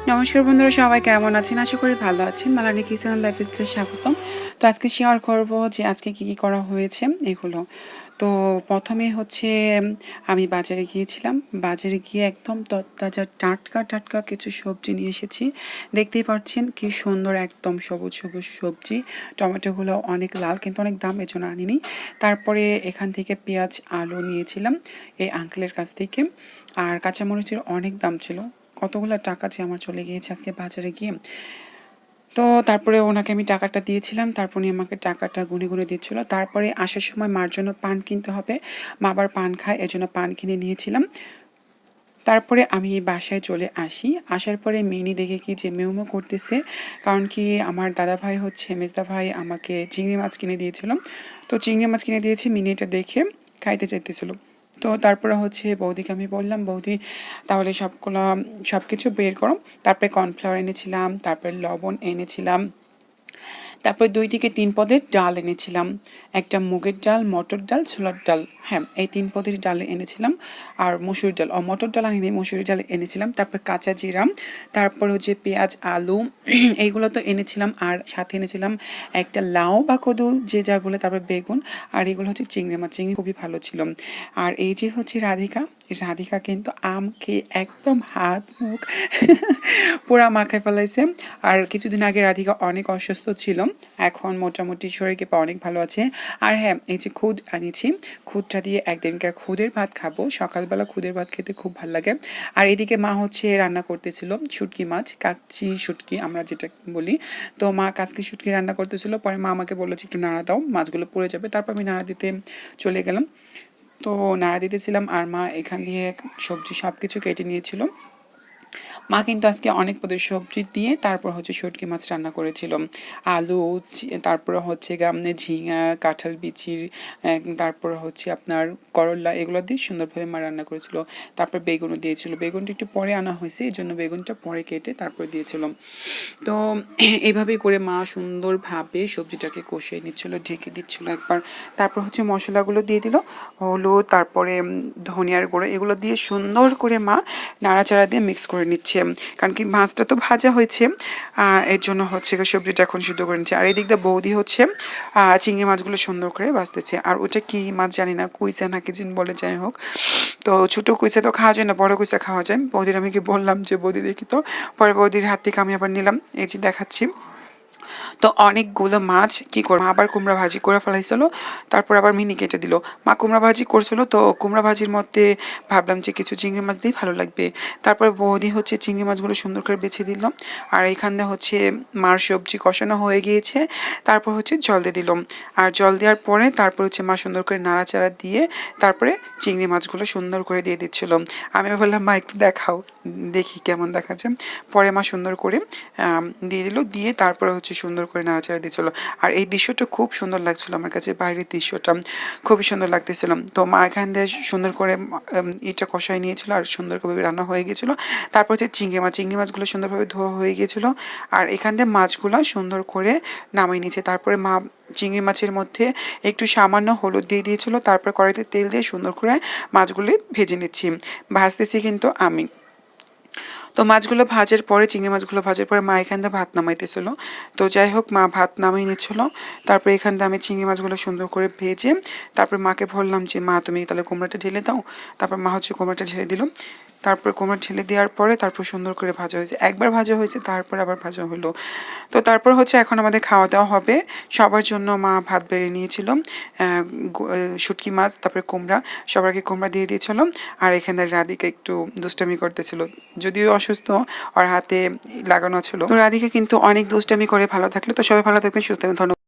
নমস্কার বন্ধুরা, সবাই কেমন আছেন? আশা করি ভালো আছেন। মালানি কিচেন অ্যান্ড লাইফস্টাইলে স্বাগতম। তো আজকে শেয়ার করব যে আজকে কি করা হয়েছে এগুলো। তো প্রথমে হচ্ছে আমি বাজারে গিয়েছিলাম। বাজারে গিয়ে একদম তরতাজা টাটকা টাটকা কিছু সবজি নিয়ে এসেছি। দেখতেই পাচ্ছেন কি সুন্দর একদম সবুজ সবুজ সবজি। টমেটোগুলো অনেক লাল, কিন্তু অনেক দাম, এজন্য আনিনি। তারপরে এখান থেকে পেঁয়াজ আলু নিয়েছিলাম এই আঙ্কেলের কাছ থেকে। আর কাঁচামরিচের অনেক দাম ছিল, কতগুলো টাকা যে আমার চলে গিয়েছে আজকে বাজারে গিয়ে। তো তারপরে ওনাকে আমি টাকাটা দিয়েছিলাম, তারপর উনি আমাকে টাকাটা গুনে গুনে দিচ্ছিল। তারপরে আসার সময় মার জন্য পান কিনতে হবে, মা আবার পান খায়, এজন্য পান কিনে নিয়েছিলাম। তারপরে আমি বাসায় চলে আসি। আসার পরে মিনি দেখে কি যে মেউমো করতেছে, কারণ কি আমার দাদা ভাই হচ্ছে মেজদা ভাই আমাকে চিংড়ি মাছ কিনে দিয়েছিল। তো চিংড়ি মাছ কিনে দিয়েছি, মিনি এটা দেখে খাইতে চাইতেছিল। তো তারপরে হচ্ছে বৌদিকে আমি বললাম, বৌদি তাহলে সব কিছু বের করো। তারপরে কর্নফ্লাওয়ার এনেছিলাম, তারপরে লবণ এনেছিলাম, তারপর 2 থেকে 3 পদের ডাল এনেছিলাম। একটা মুগের ডাল, মটর ডাল, ছোলার ডাল, হ্যাঁ এই 3 পদের ডাল এনেছিলাম। আর মসুর ডাল, মটর ডাল আনিনি, মসুর ডাল এনেছিলাম। তারপর কাঁচা জিরা, তারপর হচ্ছে পেঁয়াজ আলু এইগুলো তো এনেছিলাম। আর সাথে এনেছিলাম একটা লাউ বা কদু যে যা বলে, তারপর বেগুন। আর এগুলো হচ্ছে চিংড়ি মাছ, চিংড়ি খুবই ভালো ছিল। আর এই যে হচ্ছে রাধিকা, রাধিকা কিন্তু আম খেয়ে একদম হাত মুখ পুরা মাখায় ফেলাইছে। আর কিছুদিন আগে রাধিকা অনেক অসুস্থ ছিল, এখন মোটামুটি শরীর কেঁপে অনেক ভালো আছে। আর হ্যাঁ, এই যে খুদ আনিছি, খুদটা দিয়ে একদিনকার খুদের ভাত খাবো। সকালবেলা খুদের ভাত খেতে খুব ভালো লাগে। আর এদিকে মা হচ্ছে রান্না করতেছিল শুটকি মাছ, কাচ্চি শুটকি আমরা যেটা বলি। তো মা কাচ্চি শুটকি রান্না করতেছিল, পরে মা আমাকে বললো যে একটু নাড়া দাও, মাছগুলো পড়ে যাবে। তারপর আমি নাড়া দিতে চলে গেলাম। তো নাড়া দিতেছিলাম আর মা এখান দিয়ে সবজি সব কিছু কেটে নিয়েছিল। মা কিন্তু আজকে অনেক পদের সবজি দিয়ে তারপর হচ্ছে শুটকি মাছ রান্না করেছিল। আলু, তারপর হচ্ছে গামনে ঝিঙা, কাঁঠাল বিচির, তারপর হচ্ছে আপনার করলা, এগুলো দিয়ে সুন্দরভাবে মা রান্না করেছিল। তারপর বেগুনও দিয়েছিল, বেগুনটা একটু পরে আনা হয়েছে, এই জন্য বেগুনটা পরে কেটে তারপর দিয়েছিল। তো এইভাবেই করে মা সুন্দরভাবে সবজিটাকে কষিয়ে নিচ্ছিল, ঢেকে দিচ্ছিল একবার। তারপর হচ্ছে মশলাগুলো দিয়ে দিল, হলুদ, তারপরে ধনিয়ার গুঁড়ো, এগুলো দিয়ে সুন্দর করে মা নাড়াচাড়া দিয়ে মিক্স করে নিচ্ছে। কারণ কি মাছটা তো ভাজা হয়েছে, এর জন্য হচ্ছে সবজিটা এখন সিদ্ধ করে নিচ্ছে। আর এই দিক দিয়ে বৌদি হচ্ছে চিংড়ি মাছগুলো সুন্দর করে ভাজতেছে। আর ওটা কি মাছ জানি না, কুইচা নাকি জিন বলে, যাই হোক। তো ছোটো কুইচা তো খাওয়া যায় না, বড় কুইচা খাওয়া যায়। বৌদির আমি কি বললাম যে বৌদি দেখি তো, পরে বৌদির হাত থেকে আমি আবার নিলাম, এই যে দেখাচ্ছি। তো অনেকগুলো মাছ কি করবো, আবার কুমড়া ভাজি করে ফেলাইছিল। তারপর আবার মিনি কেটে দিল। মা কুমড়া ভাজি করছিল, তো কুমড়া ভাজির মধ্যে ভাবলাম যে কিছু চিংড়ি মাছ দিয়ে ভালো লাগবে। তারপর বৌদি হচ্ছে চিংড়ি মাছগুলো সুন্দর করে বেছে দিল। আর এখানে হচ্ছে মার সবজি কষানো হয়ে গিয়েছে, তারপর হচ্ছে জল দিয়ে দিলাম। আর জল দেওয়ার পরে তারপর হচ্ছে মা সুন্দর করে নাড়াচাড়া দিয়ে তারপরে চিংড়ি মাছগুলো সুন্দর করে দিয়ে দিচ্ছিল। আমি বললাম, মা একটু দেখাও, দেখি কেমন দেখাচ্ছে। পরে মা সুন্দর করে দিয়ে দিল, দিয়ে তারপরে হচ্ছে সুন্দর করে নাড়াচাড়া দিয়েছিল। আর এই দৃশ্যটা খুব সুন্দর লাগছিল আমার কাছে, বাইরের দৃশ্যটা খুবই সুন্দর লাগতেছিল। তো মা এখান দিয়ে সুন্দর করে ইটা কষাই নিয়েছিল আর সুন্দরভাবে রান্না হয়ে গিয়েছিল। তারপর হচ্ছে চিংড়ি মাছগুলো সুন্দরভাবে ধোয়া হয়ে গিয়েছিল। আর এখান দিয়ে মাছগুলো সুন্দর করে নামিয়ে নিয়েছে। তারপরে মা চিংড়ি মাছের মধ্যে একটু সামান্য হলুদ দিয়ে দিয়েছিল। তারপর কড়াইতে তেল দিয়ে সুন্দর করে মাছগুলি ভেজে নিচ্ছি, ভাজতেছি কিন্তু আমি। তো মাছগুলো ভাজার পরে, চিংড়ি মাছগুলো ভাজার পরে মা এখান থেকে ভাত নামাইতেছিল। তো যাই হোক, মা ভাত নামিয়ে নিচ্ছিল। তারপরে এখান থেকে আমি চিংড়ি মাছগুলো সুন্দর করে ভেজে তারপর মাকে বললাম যে মা তুমি তাহলে কুমড়াটা ঢেলে দাও। তারপর মা হচ্ছে কুমড়াটা ঢেলে দিল। তারপর কুমড়া ঢেলে দেওয়ার পরে তারপর সুন্দর করে ভাজা হয়েছে, একবার ভাজা হয়েছে, তারপর আবার ভাজা হলো। তো তারপর হচ্ছে এখন আমাদের খাওয়া দাওয়া হবে। সবার জন্য মা ভাত বেড়ে নিয়েছিল, শুটকি মাছ, তারপরে কুমড়া, সবাইকে কুমড়া দিয়ে দিয়েছিল। আর এখানে রাধিকা একটু দুষ্টামি করতেছিল, যদিও অসুস্থ, ওর হাতে লাগানো ছিল। তো রাধিকা কিন্তু অনেক দুষ্টামি করে। ভালো থাকলে তো সবাই ভালো থাকবেন, সুস্থ থাকবেন, ধন্যবাদ।